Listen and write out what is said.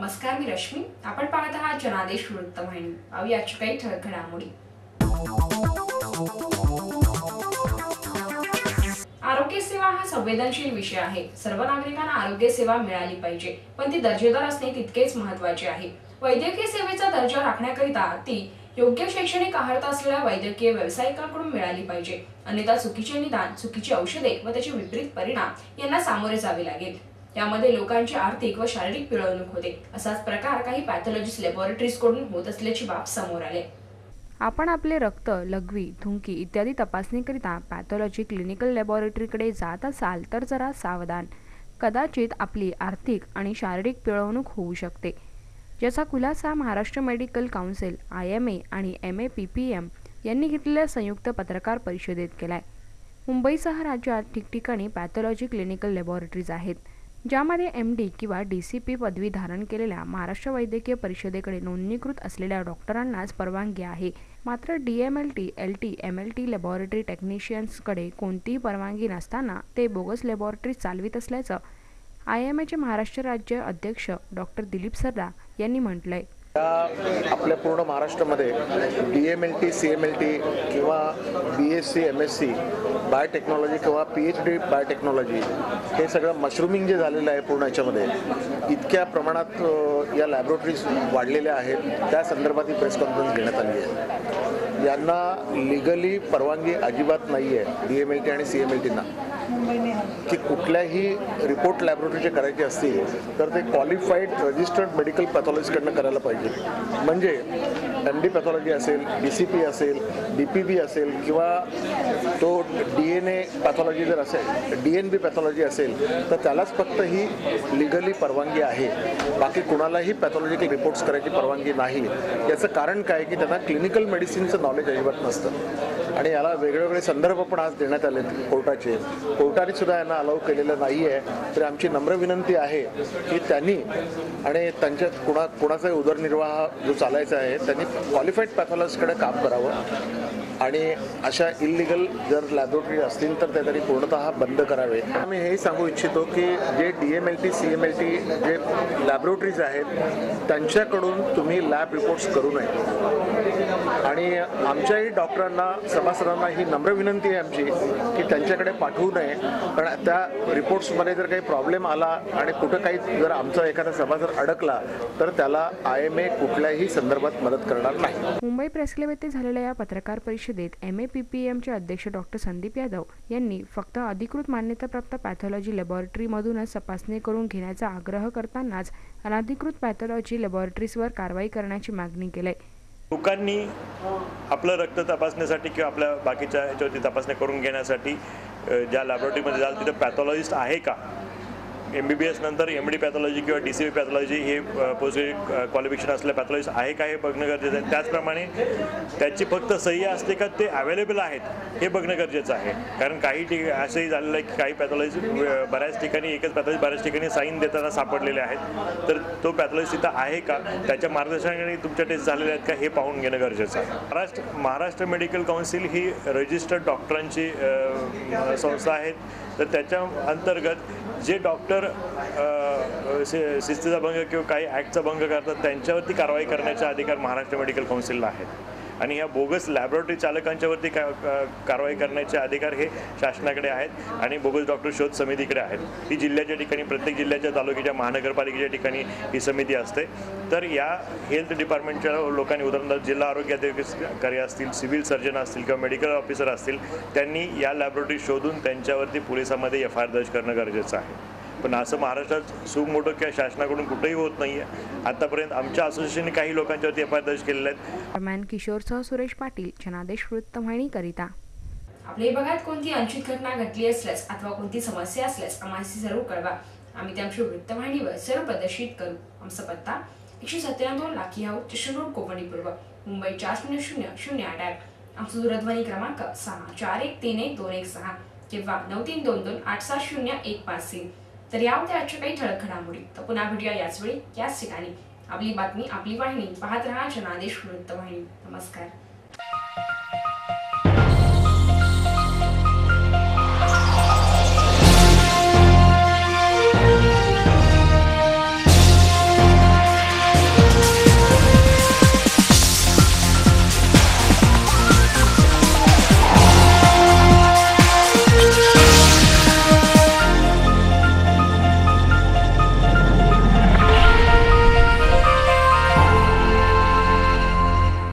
नमस्कार, मी रश्मी. आपण पाहत आहात जनादेश वृत्तवाहिनी. पाहूया आजच्या काही ठळक घडामोडी. आरोग्य सेवा हा संवेदनशील विषय आहे. सर्व नागरिकांना आरोग्य सेवा मिळाली पाहिजे, पण ती दर्जेदार असणे तितकेच महत्त्वाचे आहे. वैद्यकीय सेवेचा दर्जा राखण्याकरिता ती योग्य शैक्षणिक अर्हता असलेल्या वैद्यकीय व्यावसायिकांकडून मिळाली पाहिजे. अन्यथा चुकीचे निदान, चुकीची औषधे व त्याचे विपरीत परिणाम यांना सामोरे जावे लागेल. यामध्ये लोकांची आर्थिक व शारीरिक पिळवणूक होते. असाच प्रकार काही पॅथॉलॉजिस्ट लॅबोरेटरीजकडून होत असल्याची बाब समोर आली. आपण आपले रक्त, लघवी, थुंकी इत्यादी तपासणीकरिता पॅथॉलॉजी क्लिनिकल लॅबोरेटरीकडे जात असाल तर जरा सावधान. कदाचित आपली आर्थिक आणि शारीरिक पिळवणूक होऊ शकते, ज्याचा खुलासा महाराष्ट्र मेडिकल काउन्सिल IMA आणि MAPPM यांनी घेतलेल्या संयुक्त पत्रकार परिषदेत केलाय. मुंबईसह राज्यात ठिकठिकाणी पॅथॉलॉजी क्लिनिकल लॅबोरेटरीज आहेत, ज्यामध्ये MD किंवा DCP पदवी धारण केलेल्या महाराष्ट्र वैद्यकीय परिषदेकडे नोंदणीकृत असलेल्या डॉक्टरांनाच परवानगी आहे. मात्र DMLT, LT, MLT लॅबोरेटरी टेक्निशियन्सकडे कोणतीही परवानगी नसताना ते बोगस लॅबोरेटरी चालवित असल्याचं IMAचे महाराष्ट्र राज्य अध्यक्ष डॉक्टर दिलीप सरदा यांनी म्हटलंय. आपल्या पूर्ण महाराष्ट्रामध्ये DMLT, CMLT किंवा BSc, MSc बायोटेक्नॉलॉजी किंवा PhD बायोटेक्नॉलॉजी हे सगळं मशरूमिंग जे झालेलं आहे पूर्ण याच्यामध्ये इतक्या प्रमाणात या लॅबोरेटरीज वाढलेल्या आहेत. त्या संदर्भात ही प्रेस कॉन्फरन्स घेण्यात आली आहे. यांना लिगली परवानगी अजिबात नाही आहे DMLT आणि CMLTना की कुठल्याही रिपोर्ट लॅबोरेटरीचे करायचे असतील तर ते क्वालिफाईड रजिस्टर्ड मेडिकल पॅथॉलॉजिस्टकडनं करायला पाहिजे. म्हणजे MD पॅथॉलॉजी असेल, DCP असेल, DPB असेल किंवा तो DNA पॅथॉलॉजी जर असेल, DNB पॅथॉलॉजी असेल तर त्यालाच फक्त ही लिगली परवानगी आहे. बाकी कुणालाही पॅथॉलॉजिकल रिपोर्ट्स करायची परवानगी नाही. याचं कारण काय की त्यांना क्लिनिकल मेडिसिनचं नॉलेज अजिबात नसतं आणि याला वेगवेगळे संदर्भ पण आज देण्यात आले कोर्टाचे. कोर्टाने सुद्धा यांना अलाउ केलेलं नाही आहे. तर आमची नम्र विनंती आहे की त्यांनी आणि त्यांच्या कुणाचाही उदरनिर्वाह जो चालायचा आहे त्यांनी क्वालिफाईड पॅथॉलॉजिस्टकडे काम करावं आणि अशा इलिगल जर लॅबोरेटरी असतील तर त्या तरी पूर्णतः बंद करावे. आम्ही हेही सांगू इच्छितो की जे DMLT, CMLT जे लॅबोरेटरीज आहेत त्यांच्याकडून तुम्ही लॅब रिपोर्ट्स करू नये. आणि आमच्याही डॉक्टरांना, सभासदांना ही नम्र विनंती आहे आमची की त्यांच्याकडे पाठवू नये. कारण त्या रिपोर्ट्समध्ये जर काही प्रॉब्लेम आला आणि कुठं काही जर आमचा एखादा सभासद अडकला तर त्याला IMA कुठल्याही संदर्भात मदत करणार नाही. मुंबई प्रेस क्लब येथे झालेल्या या पत्रकार परिषदेत MAPPMचे अध्यक्ष डॉक्टर संदीप यादव यांनी फक्त अधिकृत मान्यताप्राप्त पॅथॉलॉजी लॅबोरेटरीमधूनच तपासणी करून घेण्याचा आग्रह करतानाच अनधिकृत पॅथॉलॉजी लॅबोरेटरीजवर कारवाई करण्याची मागणी केली. लोकांनी आपलं रक्त तपासण्यासाठी किंवा आपल्या बाकीच्या याच्यावरती तपासण्या करून घेण्यासाठी ज्या लॅबोरेटरीमध्ये जाल तिथं पॅथॉलॉजिस्ट आहे का, MBBS नंतर MD पॅथॉलॉजी किंवा DCP पॅथॉलॉजी हे पोस्ट क्वालिफिकेशन असलेल्या पॅथॉलॉजिस्ट आहे का हे बघणं गरजेचं आहे. त्याचप्रमाणे त्याची फक्त सही असते का ते अवेलेबल आहेत हे बघणं गरजेचं आहे. कारण काही असंही झालेलं आहे की काही पॅथॉलॉजी बऱ्याच ठिकाणी एकच पॅथॉलॉजी बऱ्याच ठिकाणी साईन देताना सापडलेले आहेत. तर तो पॅथॉलॉजी तिथं आहे का, त्याच्या मार्गदर्शनाने तुमच्या टेस्ट झालेल्या आहेत का हे पाहून घेणं गरजेचं आहे. महाराष्ट्र मेडिकल काउन्सिल ही रजिस्टर्ड डॉक्टरांची संस्था आहे. तर त्याच्या अंतर्गत जे डॉक्टर शिस्तीचा भंग किंवा काही ॲक्टचा भंग करतात त्यांच्यावरती कारवाई करण्याचे अधिकार महाराष्ट्र मेडिकल काउन्सिलला आहेत. आणि ह्या बोगस लॅबोरेटरी चालकांच्यावरती कारवाई करण्याचे अधिकार हे शासनाकडे आहेत आणि बोगस डॉक्टर शोध समितीकडे आहेत. ही जिल्ह्याच्या ठिकाणी, प्रत्येक जिल्ह्याच्या, तालुक्याच्या, महानगरपालिकेच्या ठिकाणी ही समिती असते. तर या हेल्थ डिपार्टमेंटच्या लोकांनी, उदाहरणार्थ जिल्हा आरोग्य अधिकारी असतील, सिव्हिल सर्जन असतील किंवा मेडिकल ऑफिसर असतील, त्यांनी या लॅबोरेटरी शोधून त्यांच्यावरती पोलिसांमध्ये FIR दर्ज करणं गरजेचं आहे. पण असं महाराष्ट्रात सुमोटो किंवा शासनाकडून कुठेही होत नाही आहे. आतापर्यंत आमच्या असोसिएशनने काही लोकांच्यावरती FIR दर्ज केलेले आहेत. किशोरसह सुरेश पाटील, जनादेश वृत्तवाहिनी करिता. आपल्या भागात कोणती अनुचित घटना घडली असल्यास अथवा कोणती समस्या असल्यास आम्हाला जरूर कळवा. आम्ही ते आमच्या वृत्तवाहिनीवर सर्व प्रदर्शित करू. आमचा पत्ता 197 lucky house, station road, Konkani पूर्व, मुंबई 400008. आमचा दूरध्वनी क्रमांक 64131216 किंवा 9322870153. तर या होत्या आजच्या काही ठळक घडामोडी. तर पुन्हा भेटूया याच वेळी याच ठिकाणी. आपली बातमी, आपली वाहिनी. पाहत रहा जनादेश वृत्तवाहिनी. नमस्कार.